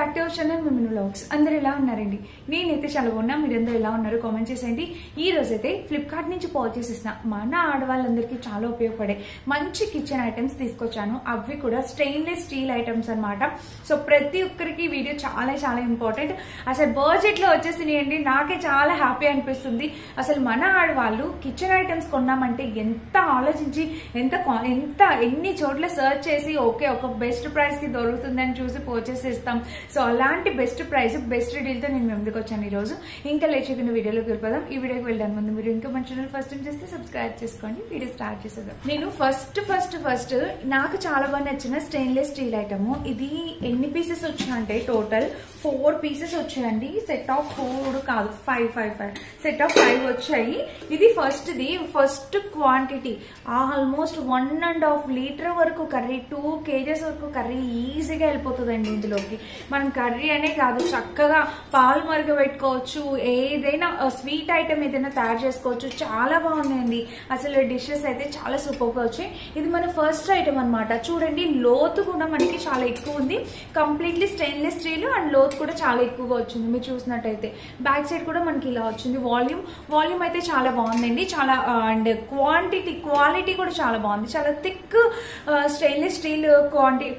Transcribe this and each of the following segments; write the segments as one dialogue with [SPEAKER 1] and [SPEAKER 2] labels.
[SPEAKER 1] Back to our channel మిమిన్ vlogs. అందరూ ఎలా ఉన్నారండి? నేనైతే చాలా బాగున్నా. మీరందరూ ఎలా ఉన్నారు కామెంట్ చేసేయండి. ఈ రోజైతే ఫ్లిప్కార్ట్ నుంచి పర్చేస్ చేసిన మన ఆడవాళ్ళందరికీ చాలా ఉపయోగపడే మంచి కిచెన్ ఐటమ్స్ తీసుకొచ్చాను. అవి కూడా స్టెయిన్లెస్ స్టీల్ ఐటమ్స్ అనమాట. సో ప్రతి ఒక్కరికి వీడియో చాలా చాలా ఇంపార్టెంట్. అసలు బడ్జెట్ లో వచ్చేసినాయండి. నాకే చాలా హ్యాపీ అనిపిస్తుంది. అసలు మన ఆడవాళ్ళు కిచెన్ ఐటమ్స్ కొన్నామంటే ఎంత ఆలోచించి ఎన్ని చోట్ల సర్చ్ చేసి ఓకే ఒక బెస్ట్ ప్రైస్ కి దొరుకుతుందని చూసి పర్చేస్ చేస్తాం. సో అలాంటి బెస్ట్ ప్రైస్ బెస్ట్ డీల్ తో నేను ముందుకు వచ్చాను ఈ రోజు. ఇంకా లేచిన వీడియోలోకి వెళ్ళిపోదాం. ఈ వీడియోకి వెళ్ళడానికి ముందు మీరు ఇంకా మన ఛానల్ ఫస్ట్ టైం చేస్తే సబ్స్క్రైబ్ చేసుకోండి. వీడియో స్టార్ట్ చేసేద్దాం. నేను ఫస్ట్ నాకు చాలా బాగా నచ్చిన స్టెయిన్లెస్ స్టీల్ ఐటమ్. ఇది ఎన్ని పీసెస్ వచ్చాయంటే టోటల్ 4 పీసెస్ వచ్చాయండి. సెట్ ఆఫ్ 4 కాదు, 5 సెట్ ఆఫ్ 5 వచ్చాయి. ఇది ఫస్ట్ క్వాంటిటీ ఆల్మోస్ట్ 1.5 లీటర్ వరకు కర్రీ, 2 kgs వరకు కర్రీ ఈజీగా వెళ్ళిపోతుందండి. ఇందులోకి మనం కర్రీ అనే కాదు, చక్కగా పాలు మరగబెట్టుకోవచ్చు. ఏదైనా స్వీట్ ఐటమ్ ఏదైనా తయారు చేసుకోవచ్చు. చాలా బాగున్నాయండి. అసలు డిషెస్ అయితే చాలా సూపర్ గా వచ్చాయి. ఇది మన ఫస్ట్ ఐటమ్ అనమాట. చూడండి, లోతు కూడా మనకి చాలా ఎక్కువ ఉంది. కంప్లీట్లీ స్టెయిన్లెస్ స్టీల్ అండ్ లోతు కూడా చాలా ఎక్కువగా వచ్చింది. మీరు చూసినట్టయితే బ్యాక్ సైడ్ కూడా మనకి ఇలా వచ్చింది. వాల్యూమ్ అయితే చాలా బాగుందండి. చాలా అండ్ క్వాలిటీ కూడా చాలా బాగుంది. చాలా థిక్ స్టెయిన్లెస్ స్టీల్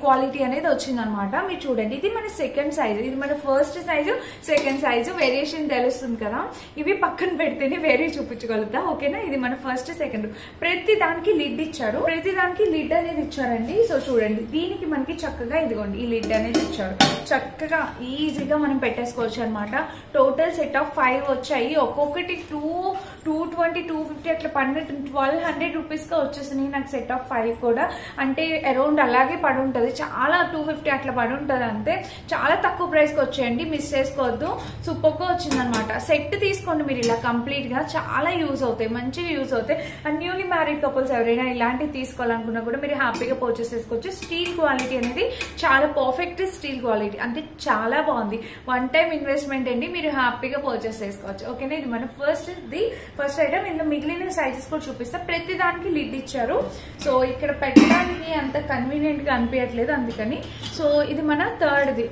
[SPEAKER 1] క్వాలిటీ అనేది వచ్చింది అనమాట. మీరు చూడండి, ఇది మన సెకండ్ సైజు. ఇది మన first size, second size variation తెలుస్తుంది కదా. ఇవి పక్కన పెడితేనే వేరే చూపించగలుగుతా. ఓకేనా? ఇది మన ఫస్ట్ సెకండ్. ప్రతి దానికి లిడ్ ఇచ్చారు. ప్రతి దానికి లిడ్ అనేది ఇచ్చారండి. సో చూడండి, దీనికి మనకి చక్కగా ఇదిగోండి ఈ లిడ్ అనేది ఇచ్చారు. చక్కగా ఈజీగా మనం పెట్టేసుకోవచ్చు అనమాట. టోటల్ సెట్ ఆఫ్ 5 వచ్చాయి. ఒక్కొక్కటి 220, 250 అట్లా పడినట్టు 1200 రూపీస్ గా వచ్చేసినాయి నాకు సెట్ ఆఫ్ 5 కూడా. అంటే అరౌండ్ అలాగే పడి ఉంటుంది. చాలా 250 అట్లా పడి ఉంటుంది. అంతే, చాలా తక్కువ ప్రైస్ కి వచ్చాయండి. మిస్ చేసుకోవద్దు. సూపర్ గా వచ్చింది అనమాట. సెట్ తీసుకోండి మీరు ఇలా కంప్లీట్ గా. చాలా యూజ్ అవుతాయి, మంచిగా యూజ్ అవుతాయి. అండ్ న్యూలీ మ్యారీడ్ కపుల్స్ ఎవరైనా ఇలాంటివి తీసుకోవాలనుకున్నా కూడా మీరు హ్యాపీగా పర్చేస్ చేసుకోవచ్చు. స్టీల్ క్వాలిటీ అనేది చాలా పర్ఫెక్ట్ స్టీల్ క్వాలిటీ, అంటే చాలా బాగుంది. వన్ టైం ఇన్వెస్ట్మెంట్ అండి. మీరు హ్యాపీగా పర్చేస్ చేసుకోవచ్చు. ఓకేనా? ఇది మన ఫస్ట్ ఐటమ్. ఇందులో మిగిలిన సైజెస్ కూడా చూపిస్తా. ప్రతి దానికి లిడ్ ఇచ్చారు. సో ఇక్కడ పెట్టడానికి అంత కన్వీనియంట్ గా అనిపించట్లేదు, అందుకని. సో ఇది మన థర్డ్ది.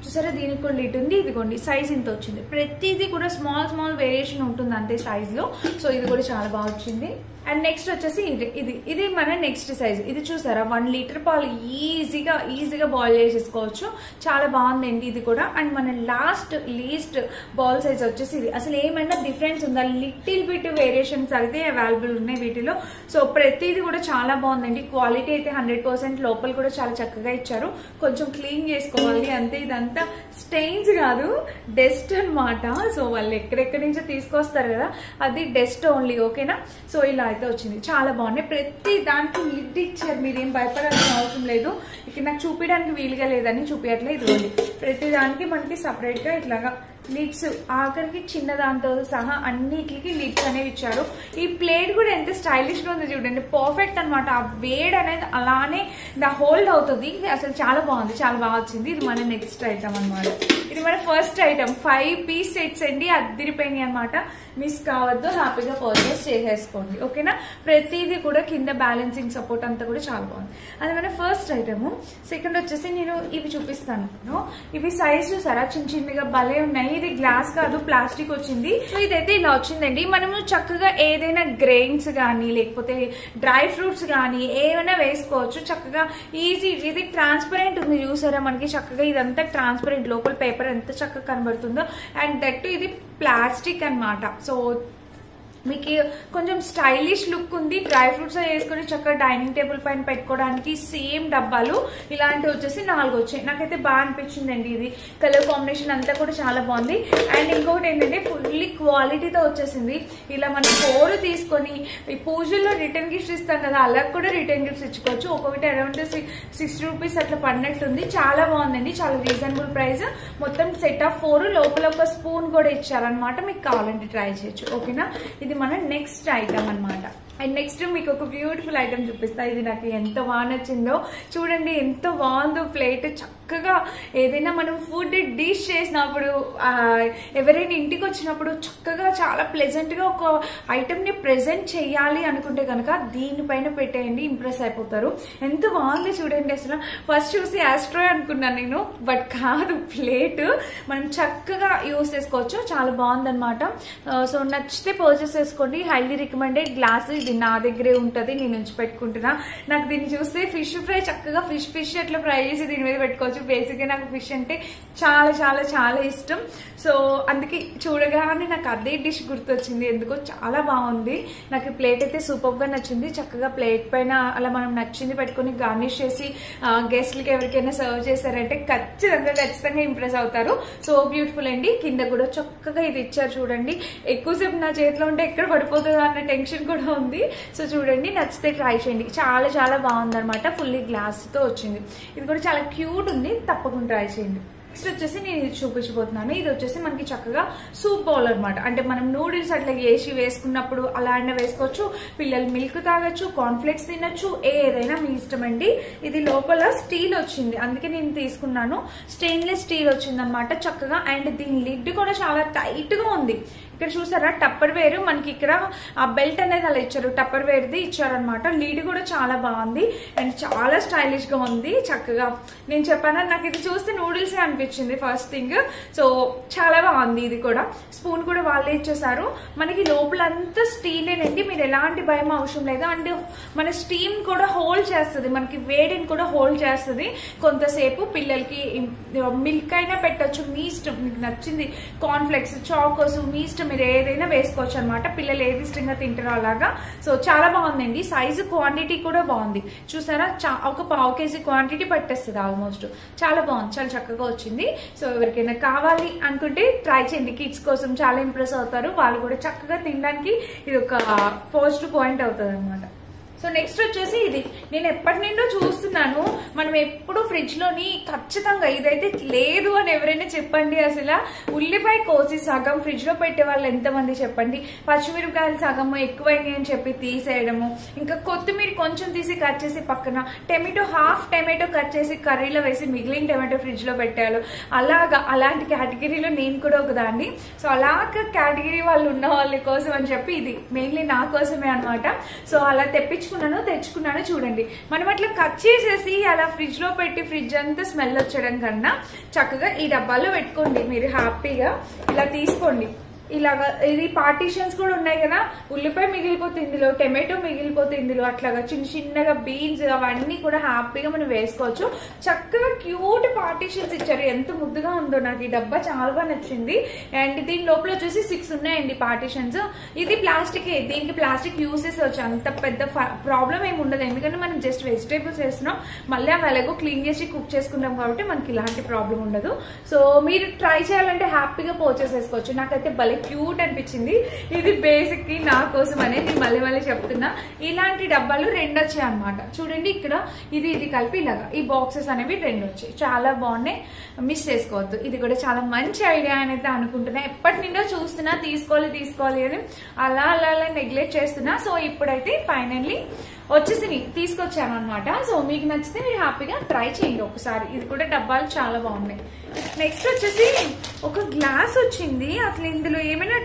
[SPEAKER 1] చూసారా, దీనికి కూడా లిడ్ ఉంది. ఇదిగోండి సైజ్ ఇంత వచ్చింది. ప్రతిదీ కూడా స్మాల్ వేరియేషన్ ఉంటుంది అంతే సైజ్ లో. సో ఇది కూడా చాలా బాగా వచ్చింది. అండ్ నెక్స్ట్ వచ్చేసి ఇది మన నెక్స్ట్ సైజ్. ఇది చూసారా, 1 లీటర్ పాలు ఈజీగా బాయిల్ చేసేసుకోవచ్చు. చాలా బాగుందండి ఇది కూడా. అండ్ మన లీస్ట్ బాల్ సైజ్ వచ్చేసి ఇది. అసలు ఏమైనా డిఫరెన్స్ ఉందా? లిటిల్ బిట్ వేరియేషన్స్ అయితే అవైలబుల్ ఉన్నాయి వీటిలో. సో ప్రతిదీ కూడా చాలా బాగుందండి. క్వాలిటీ అయితే 100%. లోపల కూడా చాలా చక్కగా ఇచ్చారు. కొంచెం క్లీన్ చేసుకోవాలి అంతే. ఇదంతా స్టెయిన్స్ కాదు, డస్ట్ అనమాట. సో వాళ్ళు ఎక్కడెక్కడి నుంచో తీసుకొస్తారు కదా, అది డస్ట్ ఓన్లీ. ఓకేనా? సో ఇలా అయితే వచ్చింది. చాలా బాగున్నాయి. ప్రతి దానికి లిడ్ ఇచ్చారు. మీరేం భయపడాల్సిన అవసరం లేదు. ఇక్కడ నాకు చూపించడానికి వీలుగా లేదని చూపించట్లేదు. ఇదిగోండి, ప్రతి దానికి మనకి సపరేట్ గా ఇట్లాగా లిడ్స్, ఆఖరికి చిన్న దాంతో సహా అన్నిటికి లిడ్స్ అనేవి ఇచ్చారు. ఈ ప్లేట్ కూడా ఎంత స్టైలిష్ గా ఉందో చూడండి. పర్ఫెక్ట్ అనమాట. ఆ వేడ్ అనేది అలానే హోల్డ్ అవుతుంది. అసలు చాలా బాగుంది, చాలా బాగా వచ్చింది. ఇది మన నెక్స్ట్ ఐటమ్ అనమాట. ఇది మన ఫస్ట్ ఐటమ్. 5 పీస్ సెట్స్ అండి. అద్దరిపోయినాయి అనమాట. మిస్ కావద్దు, హ్యాపీగా పర్చేస్ చేసేసుకోండి. ఓకేనా? ప్రతిదీ కూడా కింద బ్యాలెన్సింగ్ సపోర్ట్ అంతా కూడా చాలా బాగుంది. అది మన ఫస్ట్ ఐటమ్. సెకండ్ వచ్చేసి నేను ఇవి చూపిస్తాను. ఇవి సైజ్ చూసారా, చిన్నగా భలే ఉన్నాయి. ఇది గ్లాస్ కాదు, ప్లాస్టిక్ వచ్చింది. సో ఇదైతే ఇలా వచ్చిందండి. మనము చక్కగా ఏదైనా గ్రెయిన్స్ కానీ లేకపోతే డ్రై ఫ్రూట్స్ కానీ ఏమైనా వేసుకోవచ్చు చక్కగా ఈజీ. ఇది ట్రాన్స్పరెంట్ ఉంది చూసారా, మనకి చక్కగా ఇదంతా ట్రాన్స్పరెంట్. లోపల పేపర్ ఎంత చక్కగా కనబడుతుందో. అండ్ దట్ ఇది ప్లాస్టిక్ అన్నమాట. సో మీకు కొంచెం స్టైలిష్ లుక్ ఉంది. డ్రై ఫ్రూట్స్ వేసుకుని చక్కగా డైనింగ్ టేబుల్ పైన పెట్టుకోవడానికి సేమ్ డబ్బాలు ఇలాంటివి వచ్చేసి 4 వచ్చాయి. నాకైతే బాగా అనిపించిందండి. ఇది కలర్ కాంబినేషన్ అంతా కూడా చాలా బాగుంది. అండ్ ఇంకొకటి ఏంటంటే ఫుల్లీ క్వాలిటీతో వచ్చేసింది. ఇలా మనం 4 తీసుకొని ఈ పూజల్లో రిటర్న్ గిఫ్ట్స్ ఇస్తాం కదా, అలా కూడా రిటర్న్ గిఫ్ట్స్ ఇచ్చుకోవచ్చు. ఒక్కొక్కటి అరౌండ్ 60 రూపీస్ అట్లా పడినట్టుంది. చాలా బాగుందండి. చాలా రీజనబుల్ ప్రైస్. మొత్తం సెట్ ఆఫ్ 4. లోపల ఒక స్పూన్ కూడా ఇచ్చారనమాట. మీకు కావాలంటే ట్రై చేయొచ్చు. ఓకేనా? ఇది మన నెక్స్ట్ ఐటమ్ అనమాట. అండ్ నెక్స్ట్ మీకు ఒక బ్యూటిఫుల్ ఐటమ్ చూపిస్తా. ఇది నాకు ఎంత బాగా నచ్చిందో చూడండి. ఎంత బాగుందో ప్లేట్. చక్కగా ఏదైనా మనం ఫుడ్ డిష్ చేసినప్పుడు ఎవరైనా ఇంటికి వచ్చినప్పుడు చక్కగా చాలా ప్లెజెంట్ గా ఒక ఐటమ్ ని ప్రెజెంట్ చేయాలి అనుకుంటే కనుక దీనిపైన పెట్టేయండి, ఇంప్రెస్ అయిపోతారు. ఎంత బాగుంది చూడండి. అసలు ఫస్ట్ చూసి ఆస్ట్రో అనుకున్నాను నేను, బట్ కాదు, ప్లేట్. మనం చక్కగా యూస్ చేసుకోవచ్చు, చాలా బాగుంది అనమాట. సో నచ్చితే పర్చేస్ చేసుకోండి. Highly recommended. గ్లాస్ ఇది నా దగ్గరే ఉంటది, నేను ఉంచి పెట్టుకుంటున్నా. నాకు దీన్ని చూస్తే ఫిష్ ఫ్రై, చక్కగా ఫిష్ ఎట్లా ఫ్రై చేసి దీని మీద పెట్టుకోవచ్చు. బేసిక్ గా నాకు ఫిష్ అంటే చాలా చాలా చాలా ఇష్టం. సో అందుకే చూడగానే నాకు అదే డిష్ గుర్తొచ్చింది. ఎందుకో చాలా బాగుంది. నాకు ప్లేట్ అయితే సూపర్ గా నచ్చింది. చక్కగా ప్లేట్ పైన అలా మనం నచ్చింది పెట్టుకుని గార్నిష్ చేసి గెస్ట్లకి ఎవరికైనా సర్వ్ చేశారంటే ఖచ్చితంగా ఇంప్రెస్ అవుతారు. సో బ్యూటిఫుల్ అండి. కింద కూడా చక్కగా ఇది ఇచ్చారు చూడండి. ఎక్కువసేపు నా చేతిలో ఉంటే ఎక్కడ పడిపోతుందో అన్న టెన్షన్ కూడా ఉంది. సో చూడండి, నచ్చితే ట్రై చేయండి. చాలా చాలా బాగుంది అనమాట. ఫుల్లీ గ్లాస్ తో వచ్చింది. ఇది కూడా చాలా క్యూట్ ఉంది, తప్పకుండా ట్రై చేయండి. నెక్స్ట్ వచ్చేసి నేను ఇది చూపించబోతున్నాను. ఇది వచ్చేసి మనకి చక్కగా సూప్ బౌల్ అనమాట. అంటే మనం నూడిల్స్ అట్లా వేసి వేసుకున్నప్పుడు అలా అయినా వేసుకోవచ్చు. పిల్లలు మిల్క్ తాగొచ్చు, కార్న్ఫ్లెక్స్ తినొచ్చు, ఏదైనా మీ ఇష్టం అండి. ఇది లోపల స్టీల్ వచ్చింది, అందుకే నేను తీసుకున్నాను. స్టెయిన్లెస్ స్టీల్ వచ్చింది అనమాట చక్కగా. అండ్ దీని లిడ్ కూడా చాలా టైట్ గా ఉంది. ఇక్కడ చూసారా, టప్పర్ వేర్ మనకి ఇక్కడ ఆ బెల్ట్ అనేది అలా ఇచ్చారు, టప్పర్ వేర్ది ఇచ్చారనమాట. లీడ్ కూడా చాలా బాగుంది అండ్ చాలా స్టైలిష్ గా ఉంది. చక్కగా నేను చెప్పాను, నాకు ఇది చూస్తే నూడిల్స్ అనిపించింది ఫస్ట్ థింగ్. సో చాలా బాగుంది. ఇది కూడా స్పూన్ కూడా వాళ్ళే ఇచ్చేసారు. మనకి లోపలంతా స్టీలేనండి, మీరు ఎలాంటి భయం అవసరం లేదు. అండ్ మన స్టీమ్ కూడా హోల్డ్ చేస్తుంది, మనకి వేడిని కూడా హోల్డ్ చేస్తుంది కొంతసేపు. పిల్లలకి మిల్క్ అయినా పెట్టచ్చు, మీ ఇష్టం, మీకు నచ్చింది. కార్న్ఫ్లెక్స్, చాకోస్, మీ ఇష్టం, మీరు ఏదైనా వేసుకోవచ్చు అనమాట. పిల్లలు ఏది ఇష్టంగా తింటారో అలాగా. సో చాలా బాగుందండి. సైజు క్వాంటిటీ కూడా బాగుంది. చూసారా, ఒక పావు కేజీ క్వాంటిటీ పట్టేస్తుంది ఆల్మోస్ట్. చాలా బాగుంది, చాలా చక్కగా వచ్చింది. సో ఎవరికైనా కావాలి అనుకుంటే ట్రై చేయండి. కిడ్స్ కోసం చాలా ఇంప్రెస్ అవుతారు. వాళ్ళు కూడా చక్కగా తినడానికి ఇది ఒక పాజిటివ్ పాయింట్ అవుతుంది అనమాట. సో నెక్స్ట్ వచ్చేసి ఇది నేను ఎప్పటి నుండో చూస్తున్నాను. మనం ఎప్పుడు ఫ్రిడ్జ్ లోని ఖచ్చితంగా ఇదైతే లేదు అని ఎవరైనా చెప్పండి. అసలు ఉల్లిపాయ కోసి సగం ఫ్రిడ్జ్ లో పెట్టే వాళ్ళు ఎంతమంది చెప్పండి. పచ్చిమిరపకాయలు సగం ఎక్కువైంది అని చెప్పి తీసేయడము, ఇంకా కొత్తిమీర కొంచెం తీసి కట్ చేసి పక్కన, హాఫ్ టమాటో కట్ చేసి కర్రీలో వేసి మిగిలిన టమాటో ఫ్రిడ్జ్ లో పెట్టారు. అలాంటి కేటగిరీలో నేను కూడా ఒకదాన్ని. సో అలాగ కేటగిరీ వాళ్ళు ఉన్న వాళ్ళ కోసం అని చెప్పి ఇది మెయిన్లీ నా కోసమే అనమాట. సో అలా తెచ్చుకున్నాను చూడండి. మనం అట్లా కట్ చేసేసి అలా ఫ్రిడ్జ్ లో పెట్టి ఫ్రిడ్జ్ అంతా స్మెల్ వచ్చడం కన్నా చక్కగా ఈ డబ్బాలో పెట్టుకోండి. మీరు హ్యాపీగా ఇలా తీసుకోండి. ఇలాగా ఇది పార్టీషన్స్ కూడా ఉన్నాయి కదా, ఉల్లిపాయ మిగిలిపోతే ఇందులో, టమాటో మిగిలిపోతే ఇందులో, అట్లాగా చిన్నగా బీన్స్ అవన్నీ కూడా హ్యాపీగా మనం వేసుకోవచ్చు. చక్కగా క్యూట్ పార్టీషన్స్ ఇచ్చారు. ఎంత ముద్దుగా ఉందో, నాకు ఈ డబ్బా చాలా బాగా నచ్చింది. అండ్ దీని లోపల వచ్చేసి 6 ఉన్నాయండి పార్టీషన్స్. ఇది ప్లాస్టిక్, దీనికి ప్లాస్టిక్ యూజ్ చేసేవచ్చు, అంత పెద్ద ప్రాబ్లం ఏమి ఉండదు. ఎందుకంటే మనం జస్ట్ వెజిటేబుల్స్ వేస్తున్నాం, మళ్ళీ అవి ఎలాగో క్లీన్ చేసి కుక్ చేసుకుంటాం కాబట్టి మనకి ఇలాంటి ప్రాబ్లం ఉండదు. సో మీరు ట్రై చేయాలంటే హ్యాపీగా పర్చేస్ చేసుకోవచ్చు. నాకైతే భలే క్యూట్ అనిపించింది. ఇది బేసిక్ కి నా కోసం అనేది మళ్ళీ చెప్తున్నా. ఇలాంటి డబ్బాలు 2 వచ్చాయి అనమాట. చూడండి, ఇక్కడ ఇది కలిపి ఇలాగా ఈ బాక్సెస్ అనేవి 2 వచ్చాయి. చాలా బాగున్నాయి, మిస్ చేసుకోవద్దు. ఇది కూడా చాలా మంచి ఐడియా అని అయితే అనుకుంటున్నా. ఎప్పటి నుండో చూస్తున్నా తీసుకోవాలి అని, అలా నెగ్లెక్ట్ చేస్తున్నా. సో ఇప్పుడైతే ఫైనల్లీ వచ్చేసి తీసుకొచ్చాను అనమాట. సో మీకు నచ్చితే మీరు హ్యాపీగా ట్రై చేయండి ఒకసారి. ఇది కూడా డబ్బాలు చాలా బాగున్నాయి. నెక్స్ట్ వచ్చేసి ఒక గ్లాస్ వచ్చింది. అసలు ఇందులో ఏమైనా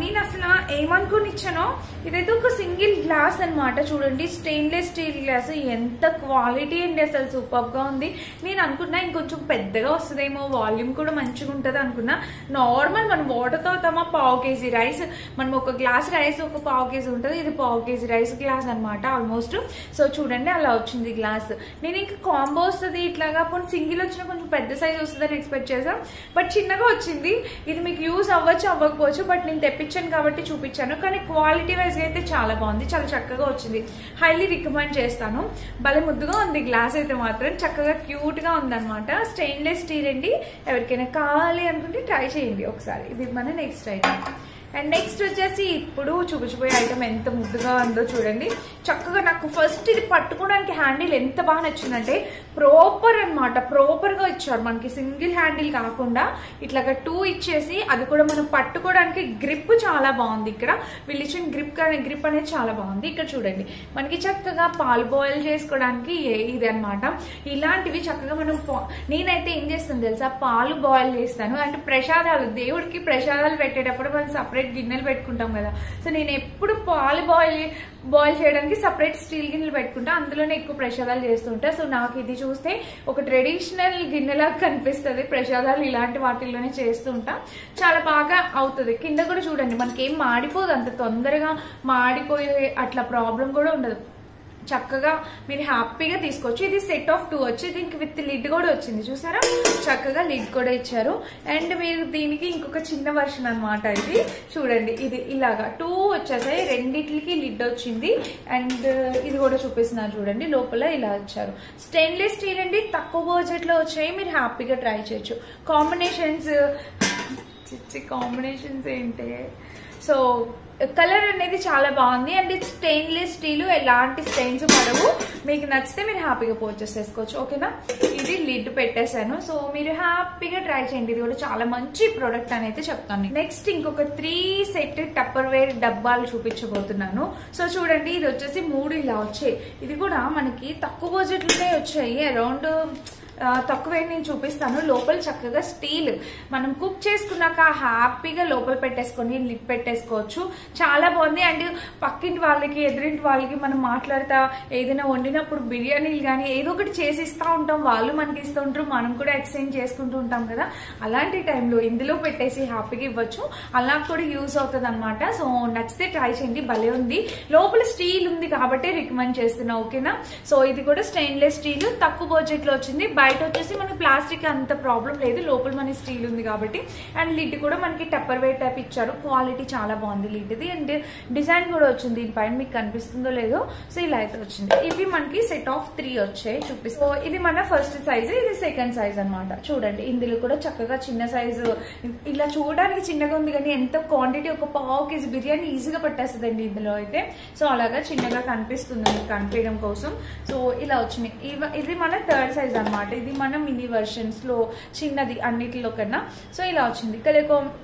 [SPEAKER 1] నేను అసలు ఏమనుకుని ఇచ్చానో, ఇదైతే ఒక సింగిల్ గ్లాస్ అనమాట. చూడండి, స్టెయిన్లెస్ స్టీల్ గ్లాస్. ఎంత క్వాలిటీ అండి, అసలు సూపర్ గా ఉంది. నేను అనుకున్నా ఇంకొంచెం పెద్దగా వస్తుందేమో, వాల్యూమ్ కూడా మంచిగా ఉంటుంది అనుకున్నా. నార్మల్ మనం వాటర్ తాగుతామా, పావు కేజీ రైస్, మనం ఒక గ్లాస్ రైస్ ఒక పావు కేజీ ఉంటుంది. ఇది పావు కేజీ రైస్ గ్లాస్ అనమాట ఆల్మోస్ట్. సో చూడండి, అలా వచ్చింది గ్లాస్. నేను ఇంకా కాంబో వస్తుంది ఇట్లాగా, పోనీ సింగిల్ వచ్చినా కొంచెం పెద్ద సైజ్ వస్తుందని ఎక్స్పెక్ట్ చేసాం, బట్ చిన్నగా వచ్చింది. ఇది మీకు యూజ్ అవ్వచ్చు అవ్వకపోవచ్చు, బట్ నేను తెప్పించాను కాబట్టి చూపించాను. కానీ క్వాలిటీ వైజ్ అయితే చాలా బాగుంది, చాలా చక్కగా వచ్చింది. హైలీ రికమెండ్ చేస్తాను. భలే ముద్దుగా ఉంది గ్లాస్ అయితే మాత్రం, చక్కగా క్యూట్ గా ఉందన్నమాట. స్టెయిన్లెస్ స్టీల్ అండి. ఎవరికైనా కావాలి అనుకుంటే ట్రై చేయండి ఒకసారి. ఇది మన నెక్స్ట్ ఐటమ్. అండ్ నెక్స్ట్ వచ్చేసి ఇప్పుడు చూపించబోయే ఐటమ్ ఎంత ముద్దుగా ఉందో చూడండి. చక్కగా నాకు ఫస్ట్ ఇది పట్టుకోవడానికి హ్యాండిల్ ఎంత బాగా నచ్చిందంటే ప్రాపర్ అనమాట, ప్రాపర్ గా ఇచ్చారు మనకి. సింగిల్ హ్యాండిల్ కాకుండా ఇట్లాగా 2 ఇచ్చేసి అది కూడా మనం పట్టుకోవడానికి గ్రిప్ చాలా బాగుంది. ఇక్కడ వీళ్ళు ఇచ్చిన గ్రిప్ అనేది చాలా బాగుంది. ఇక్కడ చూడండి మనకి చక్కగా పాలు బాయిల్ చేసుకోవడానికి ఇది అనమాట. ఇలాంటివి చక్కగా మనం నేనైతే ఏం చేస్తాను తెలుసా, పాలు బాయిల్ చేస్తాను. అంటే ప్రసాదాలు దేవుడికి ప్రసాదాలు పెట్టేటప్పుడు మనం సపరేట్ గిన్నెలు పెట్టుకుంటాం కదా. సో నేను ఎప్పుడు పాలు బాయిల్ చేయడానికి సపరేట్ స్టీల్ గిన్నెలు పెట్టుకుంటా, అందులోనే ఎక్కువ ప్రసాదాలు చేస్తుంటా. సో నాకు ఇది చూస్తే ఒక ట్రెడిషనల్ గిన్నెలా కనిపిస్తుంది. ప్రసాదాలు ఇలాంటి వాటిల్లోనే చేస్తుంటా, చాలా బాగా అవుతుంది. కింద కూడా చూడండి మనకి ఏం మాడిపోదు, అంత తొందరగా మాడిపోయే అట్లా ప్రాబ్లం కూడా ఉండదు. చక్కగా మీరు హ్యాపీగా తీసుకోవచ్చు. ఇది సెట్ ఆఫ్ 2 వచ్చి దీనికి విత్ లిడ్ కూడా వచ్చింది చూసారా, చక్కగా లిడ్ కూడా ఇచ్చారు. అండ్ మీరు దీనికి ఇంకొక చిన్న వర్షన్ అనమాట. ఇది చూడండి, ఇది ఇలాగా 2 వచ్చేసాయి, రెండిట్లకి లిడ్ వచ్చింది. అండ్ ఇది కూడా చూపిస్తున్నారు చూడండి, లోపల ఇలా ఇచ్చారు. స్టెయిన్లెస్ స్టీల్ అండి, తక్కువ బడ్జెట్ లో వచ్చాయి, మీరు హ్యాపీగా ట్రై చేయొచ్చు. కాంబినేషన్స్ ఏంటి, సో కలర్ అనేది చాలా బాగుంది. అండ్ ఇది స్టెయిన్లెస్ స్టీల్, ఎలాంటి స్టెయిన్స్ పడవు. మీకు నచ్చితే మీరు హ్యాపీగా పర్చేస్ చేసుకోవచ్చు. ఓకేనా, ఇది లిడ్ పెట్టేశాను. సో మీరు హ్యాపీగా ట్రై చేయండి, ఇది కూడా చాలా మంచి ప్రోడక్ట్ అని అయితే చెప్తాను. నెక్స్ట్ ఇంకొక 3 సెట్ టప్పర్ వేర్ డబ్బాలు చూపించబోతున్నాను. సో చూడండి, ఇది వచ్చేసి 3 ఇలా వచ్చాయి. ఇది కూడా మనకి తక్కువ బడ్జెట్ లోనే వచ్చాయి. అరౌండ్ తక్కువే నేను చూపిస్తాను. లోపల చక్కగా స్టీల్, మనం కుక్ చేసుకున్నాక హ్యాపీగా లోపల పెట్టేసుకొని లిడ్ పెట్టేసుకోవచ్చు. చాలా బాగుంది. అండ్ పక్కింటి వాళ్ళకి ఎదురింటి వాళ్ళకి మనం మాట్లాడుతా ఏదైనా వండినప్పుడు బిర్యానీలు కానీ ఏదో ఒకటి చేసి ఇస్తూ ఉంటాం, వాళ్ళు మనకి ఇస్తూ ఉంటారు, మనం కూడా ఎక్స్చేంజ్ చేసుకుంటూ ఉంటాం కదా. అలాంటి టైంలో ఇందులో పెట్టేసి హ్యాపీగా ఇవ్వచ్చు, అలా కూడా యూజ్ అవుతుంది అనమాట. సో నచ్చితే ట్రై చేయండి, భలే ఉంది. లోపల స్టీల్ ఉంది కాబట్టి రికమెండ్ చేస్తున్నా. ఓకేనా, సో ఇది కూడా స్టెయిన్లెస్ స్టీల్, తక్కువ బడ్జెట్ లో వచ్చింది. బయట వచ్చేసి మనకి ప్లాస్టిక్ అంత ప్రాబ్లం లేదు, లోపల మనకి స్టీల్ ఉంది కాబట్టి. అండ్ లిడ్ కూడా మనకి టప్పర్ వేర్ టైప్ ఇచ్చారు, క్వాలిటీ చాలా బాగుంది లిడ్ది. అండ్ డిజైన్ కూడా వచ్చింది, దీనిపైన మీకు కనిపిస్తుందో లేదో. సో ఇలా అయితే వచ్చింది. ఇవి మనకి సెట్ ఆఫ్ 3 వచ్చాయి చూపిస్తాం. సో ఇది మన ఫస్ట్ సైజ్, ఇది సెకండ్ సైజ్ అనమాట. చూడండి ఇందులో కూడా చక్కగా చిన్న సైజు, ఇలా చూడడానికి చిన్నగా ఉంది కానీ ఎంత క్వాంటిటీ, ఒక 1/2 kg బిర్యానీ ఈజీగా పట్టేస్తుందండి ఇందులో అయితే. సో అలాగా చిన్నగా కనిపిస్తుంది మీకు కనిపించడం కోసం. సో ఇలా వచ్చినాయి. ఇది మన థర్డ్ సైజ్ అనమాట. ఇది మన మినీ వర్షన్స్ లో చిన్నది అన్నిటిలో కన్నా. సో ఇలా వచ్చింది.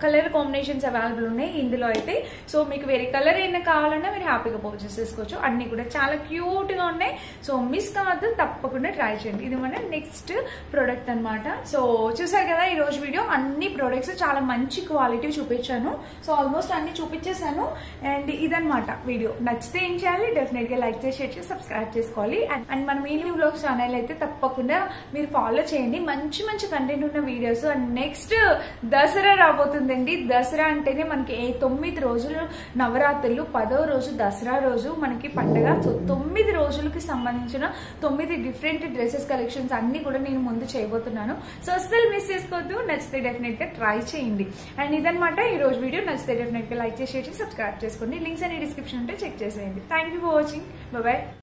[SPEAKER 1] కలర్ కాంబినేషన్స్ అవైలబుల్ ఉన్నాయి ఇందులో అయితే. సో మీకు వేరే కలర్ ఏమైనా కావాలన్నా మీరు హ్యాపీగా పర్చేస్ చేసుకోవచ్చు. అన్ని కూడా చాలా క్యూట్ గా ఉన్నాయి. సో మిస్ కావద్దు, తప్పకుండా ట్రై చేయండి. ఇది మన నెక్స్ట్ ప్రోడక్ట్ అనమాట. సో చూసారు కదా ఈ రోజు వీడియో, అన్ని ప్రోడక్ట్స్ చాలా మంచి క్వాలిటీ చూపించాను. సో ఆల్మోస్ట్ అన్ని చూపించేసాను. అండ్ ఇదనమాట వీడియో. నచ్చితే ఏం చేయాలి, డెఫినెట్ గా లైక్ చేసి షేర్ చేసి సబ్స్క్రైబ్ చేసుకోవాలి. అండ్ మన మీనింగ్ వ్లాగ్స్ ఛానల్ అయితే తప్పకుండా మీరు ఫాలో చేయండి, మంచి మంచి కంటెంట్ ఉన్న వీడియోస్. అండ్ నెక్స్ట్ దసరా రాబోతుందండి. దసరా అంటేనే మనకి 9 రోజులు నవరాత్రులు, 10వ రోజు దసరా రోజు మనకి పండుగ. సో 9 రోజులకి సంబంధించిన 9 డిఫరెంట్ డ్రెస్సెస్ కలెక్షన్స్ అన్ని కూడా నేను ముందు చేయబోతున్నాను. సో అస్సలు మిస్ చేసుకోవద్దు, నచ్చితే డెఫినెట్ గా ట్రై చేయండి. అండ్ ఇదనమాట ఈ రోజు వీడియో. నచ్చితే డెఫినెట్ గా లైక్ చేసి షేర్ చేసి సబ్స్క్రైబ్ చేసుకోండి. లింక్స్ అనే డిస్క్రిప్షన్ ఉంటే చెక్ చేసేయండి. Thank you for watching. Bye.